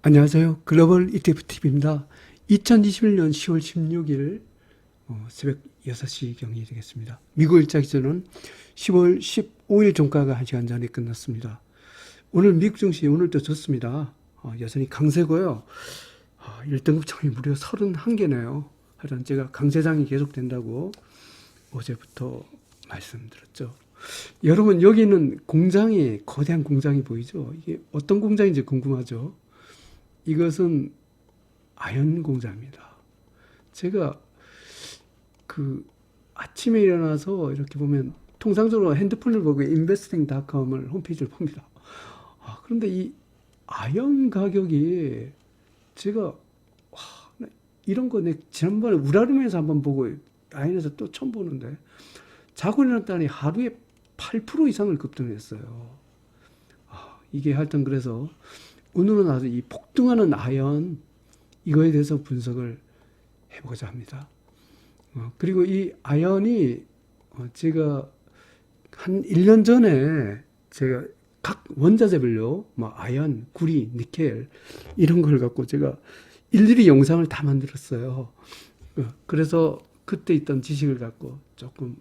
안녕하세요. 글로벌 ETFTV입니다. 2021년 10월 16일 새벽 6시경이 되겠습니다. 미국 일자 기준은 10월 15일 종가가 1시간 전에 끝났습니다. 오늘 미국 증시 오늘도 좋습니다. 여전히 강세고요. 1등급 청이 무려 31개네요. 하여튼 제가 강세장이 계속된다고 어제부터 말씀드렸죠. 여러분, 여기는 공장이, 거대한 공장이 보이죠? 이게 어떤 공장인지 궁금하죠? 이것은 아연 공장입니다. 제가 그 아침에 일어나서 이렇게 보면 통상적으로 핸드폰을 보고 investing.com을 홈페이지를 봅니다. 그런데 이 아연 가격이 제가 와, 이런 거 내 지난번에 우라름에서 한번 보고 아연에서 또 처음 보는데 자고 일어났더니 하루에 8% 이상을 급등했어요. 이게 하여튼 그래서 오늘은 아주 이 폭등하는 아연 이거에 대해서 분석을 해보고자 합니다. 그리고 이 아연이 제가 한 1년 전에 제가 각 원자재별로 뭐 아연, 구리, 니켈 이런 걸 갖고 제가 일일이 영상을 다 만들었어요. 그래서 그때 있던 지식을 갖고 조금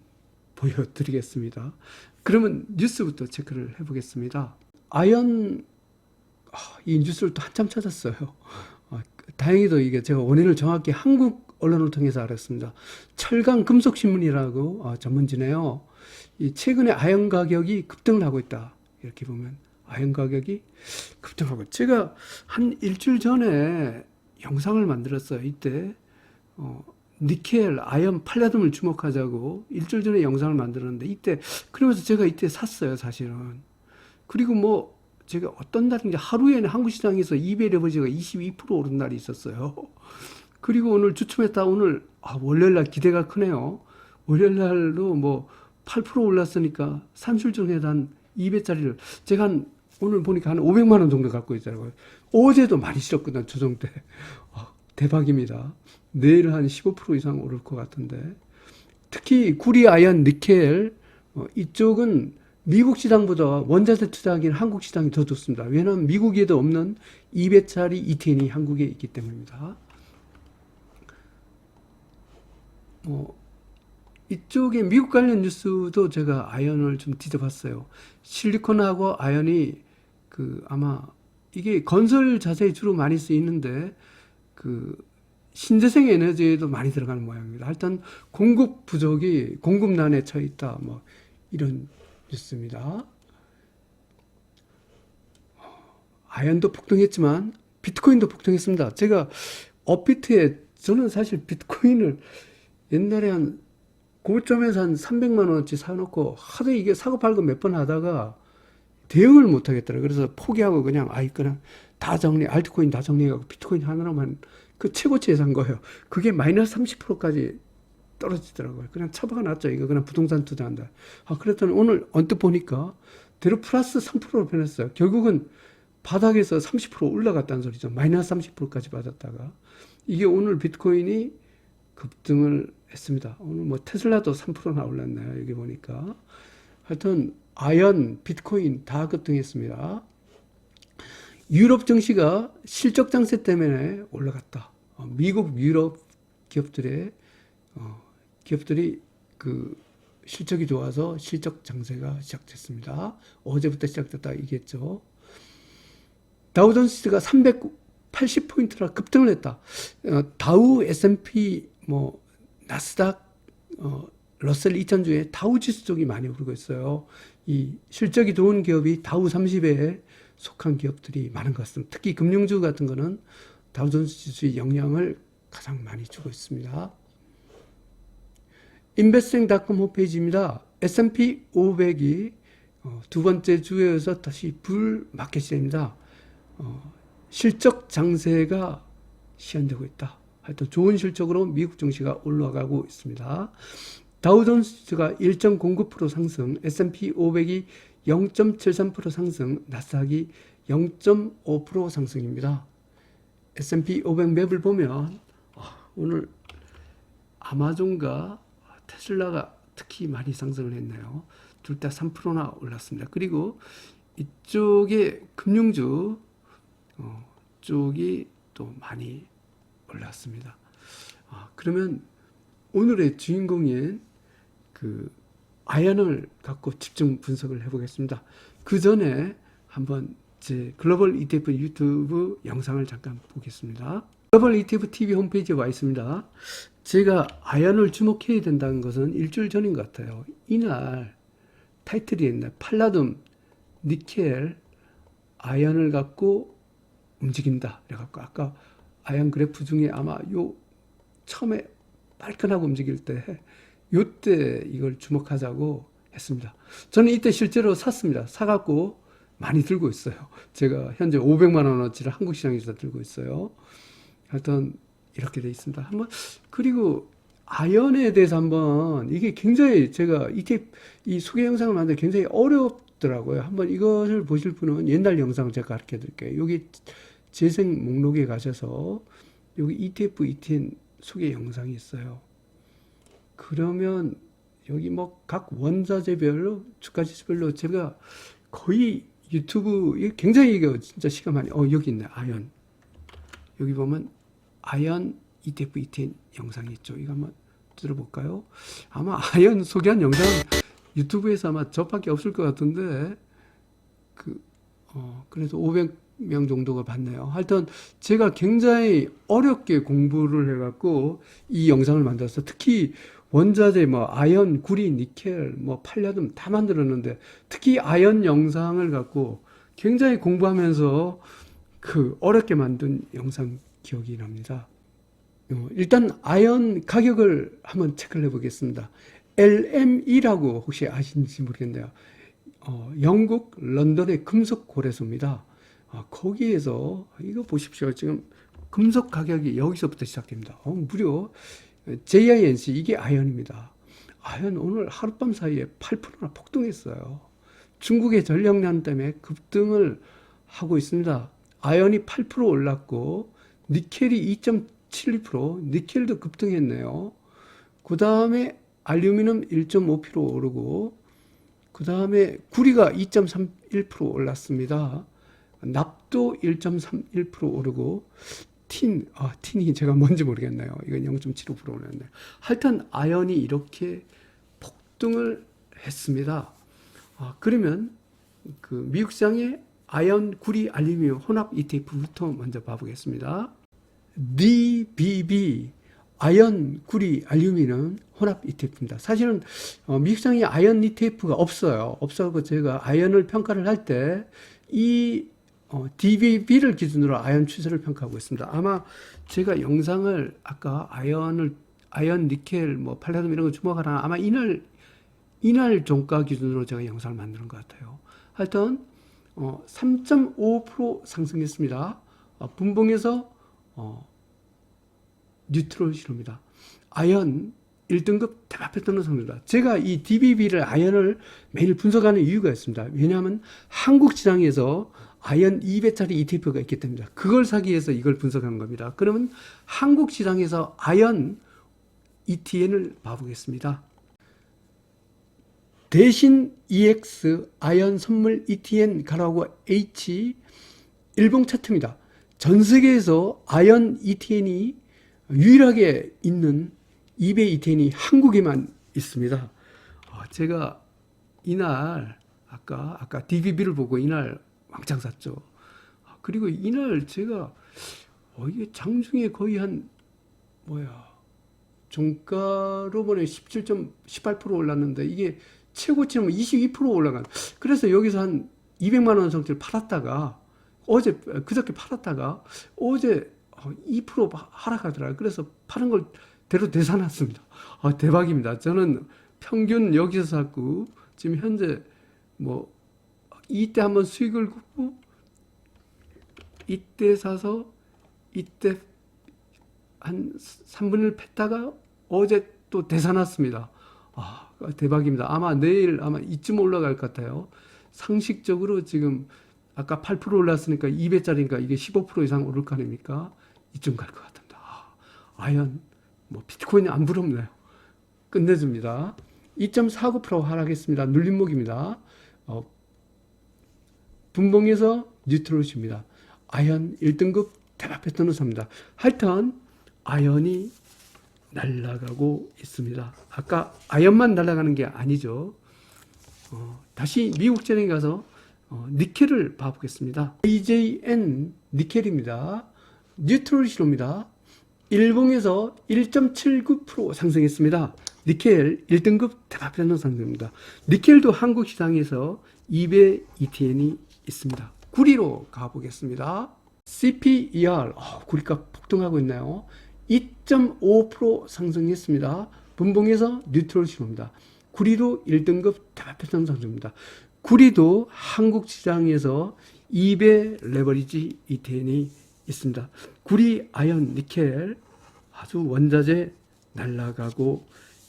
보여드리겠습니다. 그러면 뉴스부터 체크를 해보겠습니다. 아연 이 뉴스를 또 한참 찾았어요. 다행히도 이게 제가 원인을 정확히 한국 언론을 통해서 알았습니다. 철강금속신문이라고 전문지네요. 이 최근에 아연 가격이 급등을 하고 있다. 이렇게 보면 아연 가격이 급등하고 제가 한 일주일 전에 영상을 만들었어요. 이때 니켈, 아연, 팔라듐을 주목하자고 일주일 전에 영상을 만들었는데 이때 그러면서 제가 이때 샀어요, 사실은. 그리고 뭐 제가 어떤 날인지 하루에는 한국 시장에서 이베이 레버리지가 22% 오른 날이 있었어요. 그리고 오늘 주춤했다 오늘 월요일 날 기대가 크네요. 월요일 날도 뭐 8% 올랐으니까 3일 전에 한 2배짜리를 제가 오늘 보니까 한 500만 원 정도 갖고 있더라고요. 어제도 많이 실었거든 조정 때. 대박입니다. 내일 한 15% 이상 오를 것 같은데 특히 구리, 아연, 니켈 이쪽은 미국 시장보다 원자재 투자하기는 한국 시장이 더 좋습니다. 왜냐하면 미국에도 없는 2배짜리 ETN이 한국에 있기 때문입니다. 이쪽에 미국 관련 뉴스도 제가 아연을 좀 뒤져봤어요. 실리콘하고 아연이 아마 이게 건설 자재에 주로 많이 쓰이는데 신재생 에너지에도 많이 들어가는 모양입니다. 하여튼 공급 부족이 공급난에 처해 있다. 뭐 이런 뉴스입니다. 아연도 폭등했지만 비트코인도 폭등했습니다. 제가 업비트에 저는 사실 비트코인을 옛날에 한 고점에서 한 300만 원어치 사놓고 하도 이게 사고 팔고 몇 번 하다가 대응을 못 하겠더라고요. 그래서 포기하고 그냥 다 알트코인 다 정리해가고 비트코인 하나로만 그 최고치에 산 거예요. 그게 마이너스 30%까지 떨어지더라고요. 그냥 처박아 놨죠. 이거 그냥 부동산 투자한다. 그랬더니 오늘 언뜻 보니까 대로 플러스 3%로 변했어요. 결국은 바닥에서 30% 올라갔다는 소리죠. 마이너스 30%까지 받았다가. 이게 오늘 비트코인이 급등을 했습니다. 오늘 뭐 테슬라도 3%나 올랐나요? 여기 보니까. 하여튼 아연, 비트코인 다 급등했습니다. 유럽 증시가 실적 장세 때문에 올라갔다. 미국, 유럽 기업들이 실적이 좋아서 실적 장세가 시작됐습니다. 어제부터 시작됐다 얘기했죠. 다우존스가 380포인트라 급등을 했다. 다우, S&P, 나스닥, 러셀 2000주에 다우 지수 쪽이 많이 오르고 있어요. 이 실적이 좋은 기업이 다우 30에 속한 기업들이 많은 것 같습니다. 특히 금융주 같은 거는 다우존스 지수의 영향을 가장 많이 주고 있습니다. investing.com 홈페이지입니다. S&P 500이 두 번째 주에서 다시 불 마켓입니다. 실적 장세가 시현되고 있다. 하여튼 좋은 실적으로 미국 증시가 올라가고 있습니다. 다우존스가 1.09% 상승, S&P 500이 0.73% 상승, 나스닥이 0.5% 상승입니다. S&P 500 맵을 보면 오늘 아마존과 테슬라가 특히 많이 상승을 했네요. 둘 다 3%나 올랐습니다. 그리고 이쪽에 금융주 쪽이 또 많이 올랐습니다. 그러면 오늘의 주인공인 그 아연을 갖고 집중 분석을 해보겠습니다. 그 전에 한번 제 글로벌 ETF 유튜브 영상을 잠깐 보겠습니다. 글로벌 ETF TV 홈페이지에 와 있습니다. 제가 아연을 주목해야 된다는 것은 일주일 전인 것 같아요. 이날 타이틀이 있네. 팔라듐, 니켈, 아연을 갖고 움직인다. 그래갖고 아까 아연 그래프 중에 아마 요 처음에 빨끈하고 움직일 때 요때 이걸 주목하자고 했습니다. 저는 이때 실제로 샀습니다. 사갖고 많이 들고 있어요. 제가 현재 500만 원어치를 한국 시장에서 들고 있어요. 하여튼 이렇게 돼 있습니다. 한번 그리고 아연에 대해서 한번 이게 굉장히 제가 이 소개 영상을 만들 굉장히 어렵더라고요. 한번 이것을 보실 분은 옛날 영상을 제가 가르쳐 드릴게요. 여기 재생 목록에 가셔서 여기 ETF, ETN 소개 영상이 있어요. 그러면 여기 뭐 각 원자재별로 주가 지수별로 제가 거의 유튜브 굉장히 이거 진짜 시간 많이 여기 있네. 아연 여기 보면 아연 ETF, ETN 영상이 있죠. 이거 한번 들어볼까요? 아마 아연 소개한 영상은 유튜브에서 아마 저밖에 없을 것 같은데 그래서 500명 정도가 봤네요. 하여튼 제가 굉장히 어렵게 공부를 해갖고 이 영상을 만들었어. 특히 원자재 뭐 아연, 구리, 니켈, 뭐 팔라듐 다 만들었는데 특히 아연 영상을 갖고 굉장히 공부하면서 어렵게 만든 영상 기억이 납니다. 일단 아연 가격을 한번 체크를 해보겠습니다. LME라고 혹시 아시는지 모르겠네요. 영국 런던의 금속 거래소입니다. 거기에서 이거 보십시오. 지금 금속 가격이 여기서부터 시작됩니다. 무려 JINC 이게 아연입니다. 아연 오늘 하룻밤 사이에 8%나 폭등했어요. 중국의 전력난 때문에 급등을 하고 있습니다. 아연이 8% 올랐고 니켈이 2.72%, 니켈도 급등했네요. 그 다음에 알루미늄 1.5% 오르고 그 다음에 구리가 2.31% 올랐습니다. 납도 1.31% 오르고 틴이 제가 뭔지 모르겠네요. 이건 0.75% 올랐네요. 하여튼 아연이 이렇게 폭등을 했습니다. 그러면 미국 시장의 아연, 구리, 알루미늄 혼합 ETF부터 먼저 봐보겠습니다. DBB 아연, 구리, 알루미늄 혼합 ETF입니다. 사실은 미국 시장에 아연 ETF가 없어요. 없어서 제가 아연을 평가를 할 때 이 DBB를 기준으로 아연 추세를 평가하고 있습니다. 아마 제가 영상을 아까 아연, 니켈, 뭐 팔라듐 이런 거 주목하라 아마 이날 종가 기준으로 제가 영상을 만드는 것 같아요. 하여튼 3.5% 상승했습니다. 분봉에서 뉴트럴 신호입니다. 아연 1등급 대마패턴으로 상승입니다. 제가 이 DBB를 아연을 매일 분석하는 이유가 있습니다. 왜냐하면 한국 시장에서 아연 2배짜리 ETF가 있기 때문입니다. 그걸 사기 위해서 이걸 분석한 겁니다. 그러면 한국 시장에서 아연 ETN을 봐보겠습니다. 대신 EX 아연 선물 ETN 가라고 H 일봉 차트입니다. 전 세계에서 아연 ETN이 유일하게 있는 2배 ETN이 한국에만 있습니다. 제가 이날 아까 DBB를 보고 이날 왕창 샀죠. 그리고 이날 제가 이게 장중에 거의 종가로 보내 18% 올랐는데 이게 최고치는 22% 올라간. 그래서 여기서 한 200만 원 정도를 팔았다가 그저께 팔았다가 어제 2% 하락하더라고요. 그래서 파는 걸 대로 되사놨습니다. 대박입니다. 저는 평균 여기서 샀고 지금 현재 이때 한번 수익을 굽고 이때 사서 이때 한 3분의 1 뺐다가 어제 또 되사놨습니다. 대박입니다. 아마 내일 이쯤 올라갈 것 같아요. 상식적으로 지금 아까 8% 올랐으니까 2배짜리니까 이게 15% 이상 오를 거 아닙니까? 이쯤 갈 것 같습니다. 아연 비트코인이 안 부럽네요. 끝내줍니다. 2.49% 하락했습니다. 눌림목입니다. 분봉에서 뉴트럴입니다. 아연 1등급 대박 패턴으로 삽니다. 하여튼 아연이 날아가고 있습니다. 아까 아연만 날아가는 게 아니죠. 다시 미국전에 가서 니켈을 봐보겠습니다. AJN 니켈입니다. 뉴트럴 신호입니다. 일봉에서 1.79% 상승했습니다. 니켈 1등급 대박 패턴 상승입니다. 니켈도 한국 시장에서 2배 ETN이 있습니다. 구리로 가보겠습니다. CPER 구리가 폭등하고 있나요? 2.5% 상승했습니다. 분봉에서 뉴트럴 신호입니다. 구리도 1등급 대박 패턴 상승입니다. 구리도 한국 시장에서 2배 레버리지 ETN이 있습니다. 구리, 아연, 니켈 아주 원자재 날아가고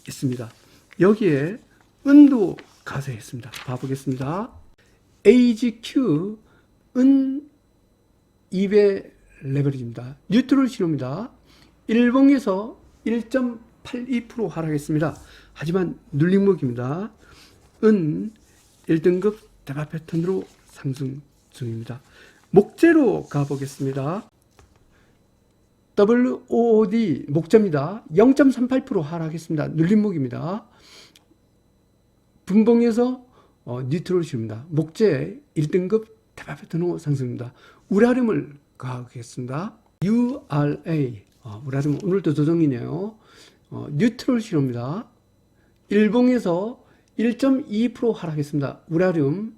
있습니다. 여기에 은도 가세했습니다. 봐보겠습니다. AGQ 은 2배 레버리지입니다. 뉴트럴 신호입니다. 일봉에서 1.82% 하락했습니다. 하지만 눌림목입니다. 은 1등급 대박 패턴으로 상승 중입니다. 목재로 가보겠습니다. WOOD 목재입니다. 0.38% 하락했습니다. 눌림목입니다. 분봉에서 뉴트럴 신호입니다. 목재 1등급 대박 패턴으로 상승입니다. 우라륨을 가겠습니다. URA 우라륨 오늘도 조정이네요. 뉴트럴 신호입니다. 일봉에서 1.2% 하락했습니다. 우라륨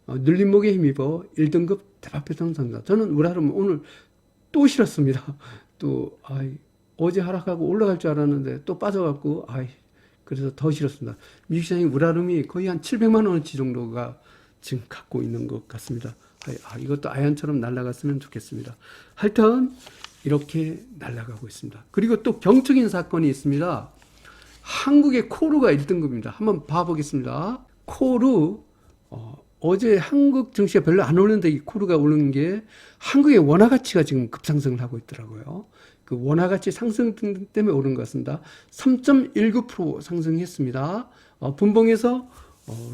눌림목에 힘입어 1등급 대박 패턴 상승입니다. 저는 우라륨 오늘 또 실었습니다. 또 어제 하락하고 올라갈 줄 알았는데 또 빠져갖고 그래서 더 실었습니다. 미국 시장의 우라륨이 거의 한 700만 원어치 정도가 지금 갖고 있는 것 같습니다. 이것도 아연처럼 날아갔으면 좋겠습니다. 하여튼 이렇게 날아가고 있습니다. 그리고 또 경적인 사건이 있습니다. 한국의 코르가 1등급입니다. 한번 봐보겠습니다. 코르 어제 한국 증시가 별로 안 오르는데 이 코르가 오르는 게 한국의 원화 가치가 지금 급상승을 하고 있더라고요. 그 원화 가치 상승 때문에 오른 것 같습니다. 3.19% 상승했습니다. 분봉에서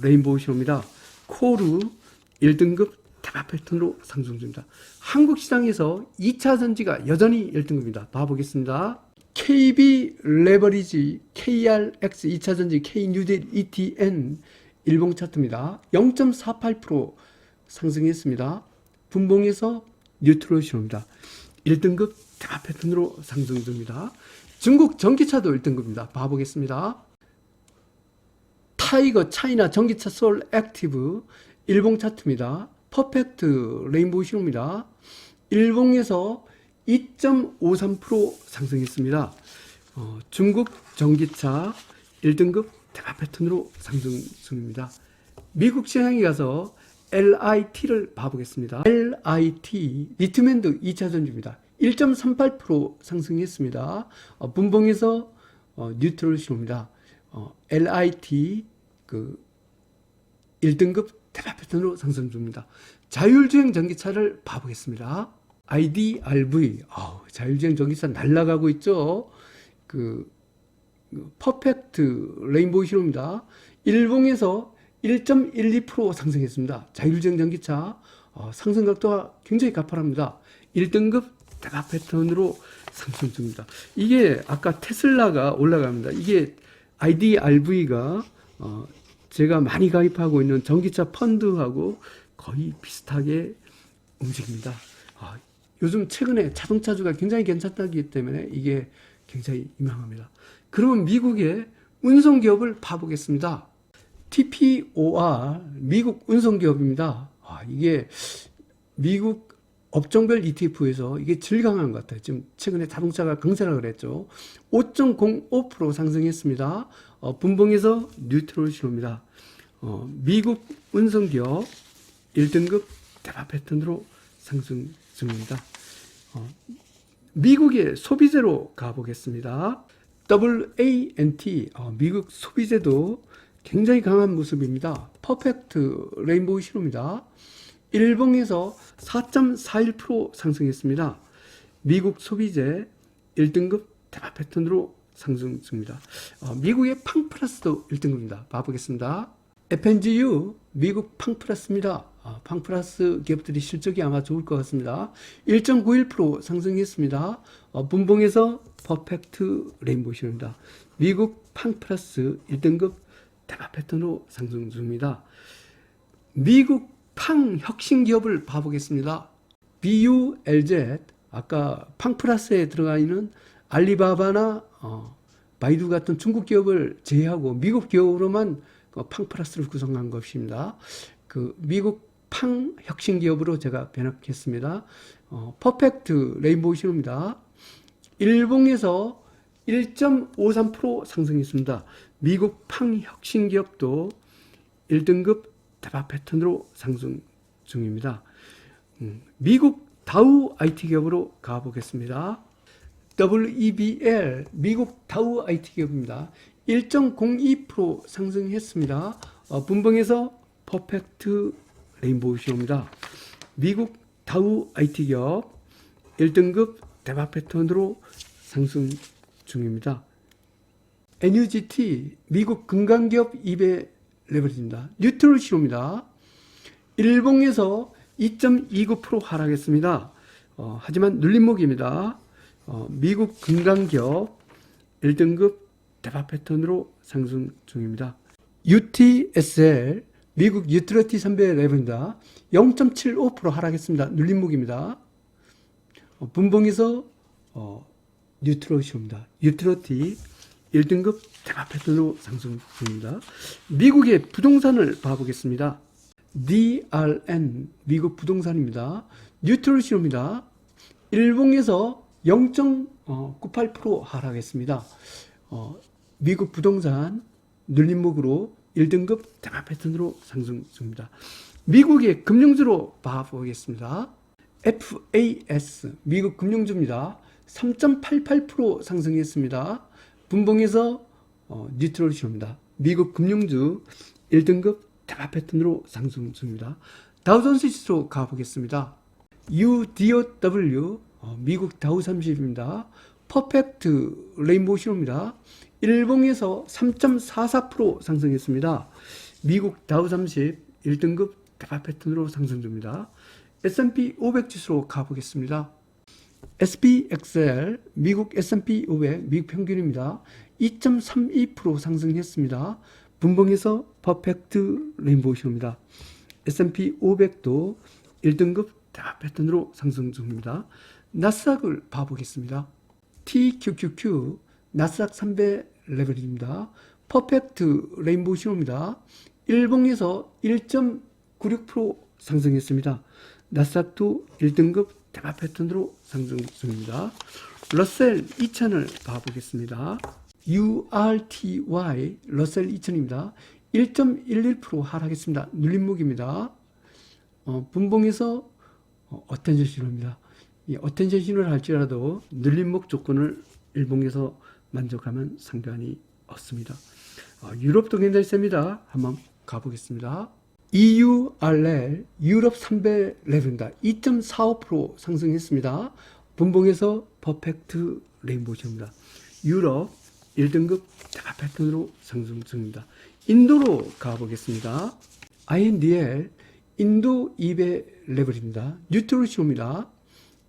레인보우 신호입니다. 코르 1등급 대박 패턴으로 상승 중입니다. 한국 시장에서 2차 전지가 여전히 1등급입니다. 봐보겠습니다. KB 레버리지 KRX 2차 전지 K뉴딜 ETN 일봉 차트입니다. 0.48% 상승했습니다. 분봉에서 뉴트럴 신호입니다. 1등급 대박 패턴으로 상승 중입니다. 중국 전기차도 1등급입니다. 봐보겠습니다. 타이거 차이나 전기차 솔 액티브 일봉 차트입니다. 퍼펙트 레인보우 신호입니다. 일봉에서 2.53% 상승했습니다. 중국 전기차 1등급 대박 패턴으로 상승 중입니다. 미국 시장에 가서 LIT를 봐보겠습니다. LIT 리튬앤드 2차 전지입니다. 1.38% 상승했습니다. 분봉에서 뉴트럴 신호입니다. LIT 1등급 대박 패턴으로 상승 중입니다. 자율주행 전기차를 봐보겠습니다. IDRV 자율주행 전기차 날아가고 있죠. 퍼펙트 레인보우 신호입니다. 일봉에서 1.12% 상승했습니다. 자율주행 전기차 상승 각도가 굉장히 가파릅니다. 1등급 대박 패턴으로 상승 중입니다. 이게 아까 테슬라가 올라갑니다. 이게 IDRV가 제가 많이 가입하고 있는 전기차 펀드하고 거의 비슷하게 움직입니다. 요즘 최근에 자동차주가 굉장히 괜찮다기 때문에 이게 굉장히 유명합니다. 그러면 미국의 운송기업을 봐보겠습니다. TPOR 미국 운송기업입니다. 이게 미국 업종별 ETF에서 이게 제일 강한 것 같아요. 지금 최근에 자동차가 강세라 그랬죠. 5.05% 상승했습니다. 분봉에서 뉴트럴 신호입니다. 미국 운송기업 1등급 대박 패턴으로 상승 중입니다. 미국의 소비재로 가보겠습니다. WANT 미국 소비재도 굉장히 강한 모습입니다. 퍼펙트 레인보우 신호입니다. 일봉에서 4.41% 상승했습니다. 미국 소비재 1등급 대박 패턴으로 상승 중입니다. 미국의 팡플러스도 1등급입니다. 봐보겠습니다. FNGU 미국 팡플러스입니다. 팡플러스 기업들이 실적이 아마 좋을 것 같습니다. 1.91% 상승했습니다. 분봉에서 퍼펙트 레인보우 신호입니다. 미국 팡플러스 1등급 대박 패턴으로 상승 중입니다. 미국 팡 혁신 기업을 봐보겠습니다. BULZ, 아까 팡플러스에 들어가 있는 알리바바나 바이두 같은 중국 기업을 제외하고 미국 기업으로만 팡플러스를 구성한 것입니다. 그 미국 팡 혁신 기업으로 제가 변합했습니다. 퍼펙트 레인보우 신호입니다. 일봉에서 1.53% 상승했습니다. 미국 팡 혁신 기업도 1등급 대박 패턴으로 상승 중입니다. 미국 다우 IT 기업으로 가보겠습니다. WEBL 미국 다우 IT 기업입니다. 1.02% 상승했습니다. 분봉에서 퍼펙트 레인보우 신호입니다. 미국 다우 IT 기업 1등급 대박 패턴으로 상승 중입니다. NUGT 미국 금강기업 2배 레버리지입니다. 뉴트럴 신호입니다. 일봉에서 2.29% 하락했습니다. 하지만 눌림목입니다. 미국 금강기업 1등급 대박 패턴으로 상승 중입니다. UTSL 미국 유틸리티 3배 레버리지입니다. 0.75% 하락했습니다. 눌림목입니다. 분봉에서 뉴트럴 신호입니다. 유틸리티 1등급 대박 패턴으로 상승 중입니다. 미국의 부동산을 봐보겠습니다. DRN 미국 부동산입니다. 뉴트럴 신호입니다. 일봉에서 0.98% 하락했습니다. 미국 부동산 눌림목으로 1등급 대박 패턴으로 상승 중입니다. 미국의 금융주로 봐보겠습니다. FAS 미국 금융주입니다. 3.88% 상승했습니다. 분봉에서 뉴트럴 신호입니다. 미국 금융주 1등급 대박 패턴으로 상승 중입니다. 다우존스 지수로 가보겠습니다. UDOW 미국 다우 30입니다. 퍼펙트 레인보우 신호입니다. 일봉에서 3.44% 상승했습니다. 미국 다우 30 1등급 대박 패턴으로 상승 중입니다. S&P 500 지수로 가보겠습니다. SPXL 미국 S&P 500 미국 평균입니다. 2.32% 상승했습니다. 분봉에서 퍼펙트 레인보우 신호입니다. S&P 500도 1등급 대박 패턴으로 상승 중입니다. 나스닥을 봐보겠습니다. TQQQ 나스닥 3배 레벨입니다. 퍼펙트 레인보우 신호입니다. 일봉에서 1.96% 상승했습니다. 나스닥도 1등급 대박 패턴으로 상승 중입니다. 러셀 2000을 봐보겠습니다. URTY 러셀 2000입니다. 1.11% 하락했습니다. 눌림목입니다. 분봉에서 어텐션 신호입니다. 이 어텐션 신호를 할지라도 눌림목 조건을 일봉에서 만족하면 상관이 없습니다. 유럽도 괜찮이 셉니다. 한번 가보겠습니다. EURL 유럽 3배 레벨입니다. 2.45% 상승했습니다. 분봉에서 퍼펙트 레인보우 신호입니다. 유럽 1등급 대박 패턴으로 상승 중입니다. 인도로 가보겠습니다. INDL 인도 2배 레벨입니다. 뉴트럴 신호입니다.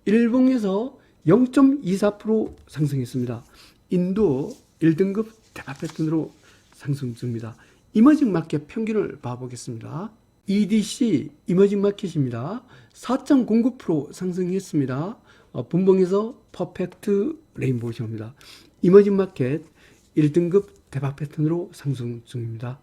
일봉에서 0.24% 상승했습니다. 인도 1등급 대박 패턴으로 상승 중입니다. 이머징 마켓 평균을 봐보겠습니다. EDC 이머징 마켓입니다. 4.09% 상승했습니다. 분봉에서 퍼펙트 레인보우 신호입니다. 이머징 마켓 1등급 대박 패턴으로 상승 중입니다.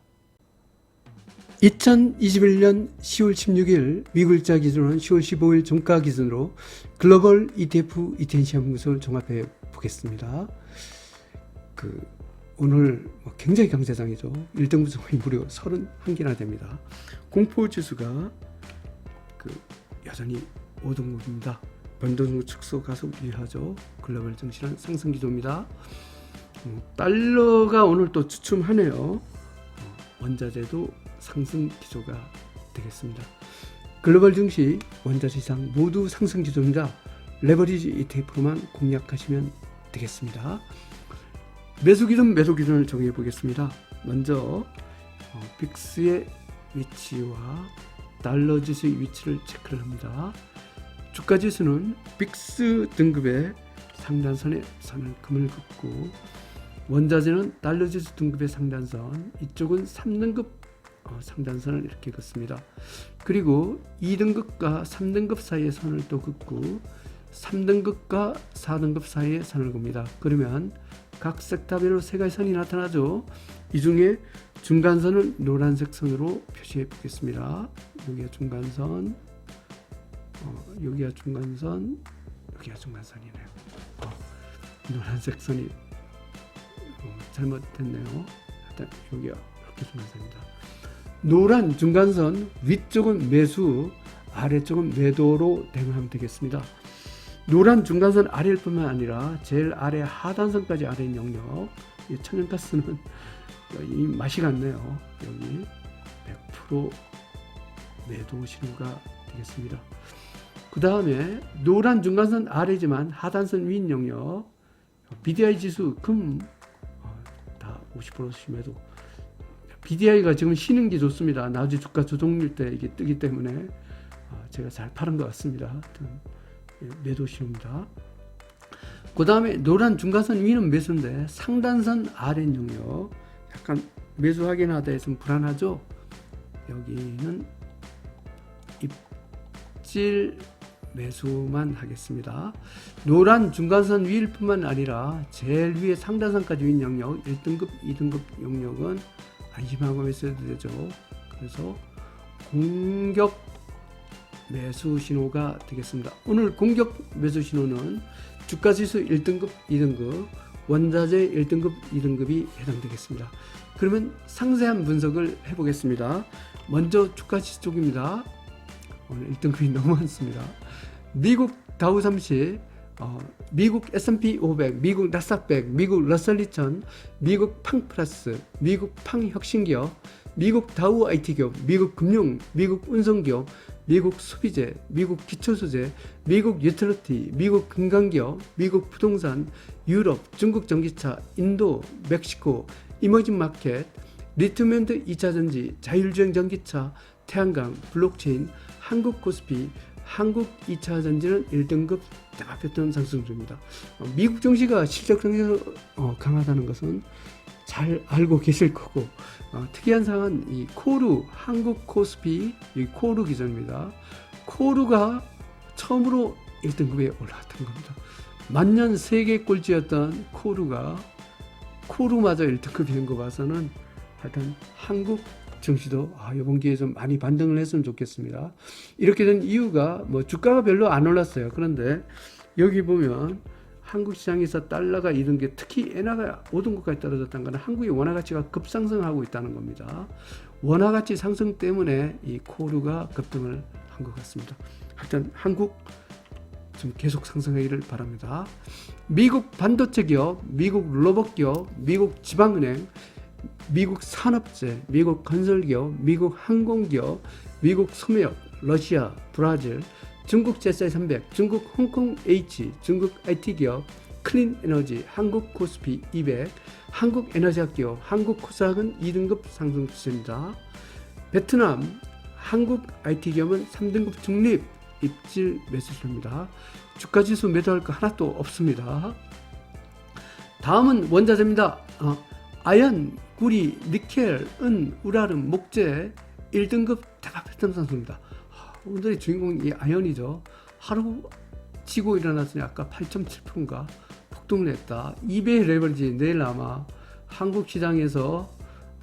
2021년 10월 16일 미국 일자 기준으로는 10월 15일 종가 기준으로 글로벌 ETF ETN 시장 분석을 종합해 보겠습니다. 오늘 굉장히 강세장이죠. 1등 분석이 무려 31개나 됩니다. 공포지수가 여전히 5등급입니다. 변동성 축소 가속 유의하죠. 글로벌 증시는 상승 기조입니다. 달러가 오늘 또 주춤하네요. 원자재도 상승 기조가 되겠습니다. 글로벌 증시, 원자재 시장 모두 상승 기조입니다. 레버리지 ETF로만 공략하시면 되겠습니다. 매수 기준, 매도 기준을 정해 보겠습니다. 먼저 빅스의 위치와 달러 지수의 위치를 체크를 합니다. 주가 지수는 빅스 등급의 상단선에 선을 금을 긋고, 원자재는 달러 지수 등급의 상단선, 이쪽은 3등급 상단선을 이렇게 긋습니다. 그리고 2등급과 3등급 사이에 선을 또 긋고 3등급과 4등급 사이에 선을 긋습니다. 그러면 각 섹터별로 세 가지 선이 나타나죠. 이 중에 중간선을 노란색 선으로 표시해 보겠습니다. 여기가 중간선, 여기가 중간선, 여기가 중간선이네요. 노란색 선이 잘못됐네요. 일단 여기가 이렇게 중간선입니다. 노란 중간선 위쪽은 매수, 아래쪽은 매도로 대응하면 되겠습니다. 노란 중간선 아래일 뿐만 아니라 제일 아래 하단선까지 아래인 영역, 이 천연가스는 이 맛이 같네요. 여기 100% 매도 신호가 되겠습니다. 그 다음에 노란 중간선 아래지만 하단선 위인 영역, BDI 지수 금 다 50%씩 매도. BDI가 지금 쉬는 게 좋습니다. 나중에 주가 조정일 때 이게 뜨기 때문에 제가 잘 파는 것 같습니다. 매도 신호입니다. 그 다음에 노란 중간선 위는 매수인데 상단선 아래 영역 약간 매수하긴 하다 해서 불안하죠. 여기는 입질 매수만 하겠습니다. 노란 중간선 위일 뿐만 아니라 제일 위에 상단선까지 윈 영역 1등급, 2등급 영역은 안심하고 매수해도 되죠. 그래서 공격 매수 신호가 되겠습니다. 오늘 공격 매수 신호는 주가지수 1등급, 2등급, 원자재 1등급, 2등급이 해당되겠습니다. 그러면 상세한 분석을 해보겠습니다. 먼저 주가지수 쪽입니다. 오늘 1등급이 너무 많습니다. 미국 다우 30, 미국 S&P 500, 미국 나스닥 100, 미국 러셀 2000, 미국 팡 플러스, 미국 팡 혁신기업, 미국 다우 IT 기업, 미국 금융, 미국 운송기업, 미국 소비재, 미국 기초소재, 미국 유틸리티, 미국 금강기업, 미국 부동산, 유럽, 중국 전기차, 인도, 멕시코, 이머징 마켓, 리튬연드 2차전지, 자율주행 전기차, 태양광, 블록체인, 한국 코스피, 한국 2차전지는 1등급 대표점 상승 중입니다. 미국 증시가 실적 상에서 강하다는 것은 잘 알고 계실 거고, 특이한 사항은 이 코르, 한국 코스피, 이 코르 기준입니다. 코르가 처음으로 1등급에 올라왔던 겁니다. 만년 세계 꼴찌였던 코르마저 1등급이 된 거 봐서는 하여튼 한국 증시도 이번 기회에 좀 많이 반등을 했으면 좋겠습니다. 이렇게 된 이유가 주가가 별로 안 올랐어요. 그런데 여기 보면 한국 시장에서 달러가 이런 게 특히 엔화가 5등급까지 떨어졌다는 것은 한국의 원화 가치가 급상승하고 있다는 겁니다. 원화 가치 상승 때문에 이 코르가 급등을 한 것 같습니다. 하여튼 한국 좀 계속 상승하기를 바랍니다. 미국 반도체 기업, 미국 로봇 기업, 미국 지방은행, 미국 산업재, 미국 건설기업, 미국 항공기업, 미국 소매업, 러시아, 브라질, 중국 제사이 300, 중국 홍콩 H, 중국 IT기업, 클린에너지, 한국 코스피 200, 한국 에너지학기업, 한국 코스닥은 2등급 상승 추세입니다. 베트남, 한국 IT기업은 3등급 중립, 입질 매수입니다. 주가지수 매도할 거 하나도 없습니다. 다음은 원자재입니다. 아연, 구리, 니켈, 은, 우라름, 목재 1등급 대박 패턴 상승입니다. 오늘의 주인공이 이 아연이죠. 하루 치고 일어났으니 아까 8.7%인가 폭등을 했다. 2배 레버리지. 내일 아마 한국 시장에서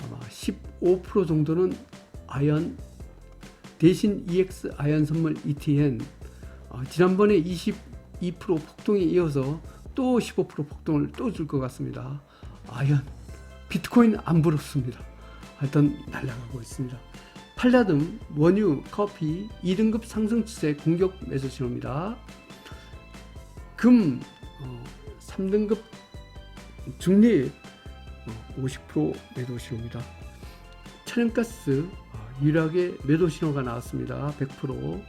아마 15% 정도는 아연 대신 EX 아연 선물 ETN, 지난번에 22% 폭등에 이어서 또 15% 폭등을 또 줄 것 같습니다. 아연 비트코인 안 부럽습니다. 하여튼 날아가고 있습니다. 팔라듐, 원유, 커피 2등급 상승 추세 공격 매수 신호입니다. 금 3등급 중립 50% 매도 신호입니다. 천연가스 유일하게 매도 신호가 나왔습니다. 100%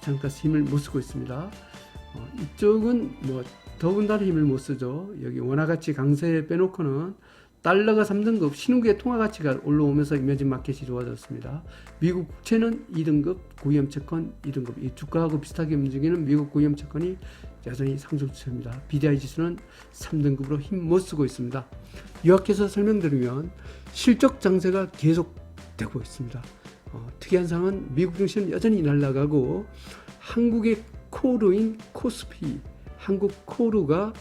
천연가스 힘을 못 쓰고 있습니다. 이쪽은 더군다나 힘을 못 쓰죠. 여기 원화가치 강세 빼놓고는 달러가 3등급, 신흥국의 통화 가치가 올라오면서 이머징 마켓이 좋아졌습니다. 미국 국채는 2등급, 고위험 채권 2등급. 이 주가하고 비슷하게 움직이는 미국 고위험 채권이 여전히 상승 추세입니다. BDI 지수는 3등급으로 힘 못 쓰고 있습니다. 요약해서 설명드리면 실적 장세가 계속되고 있습니다. 특이한 상황은 미국 증시는 여전히 날아가고 한국의 코르인 코스피, 한국 코르가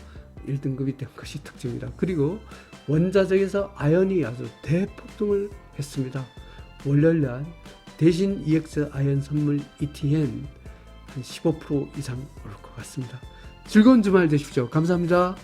1등급이 된 것이 특징입니다. 그리고 원자재에서 아연이 아주 대폭등을 했습니다. 월요일날 대신 EX 아연 선물 ETN 한 15% 이상 오를 것 같습니다. 즐거운 주말 되십시오. 감사합니다.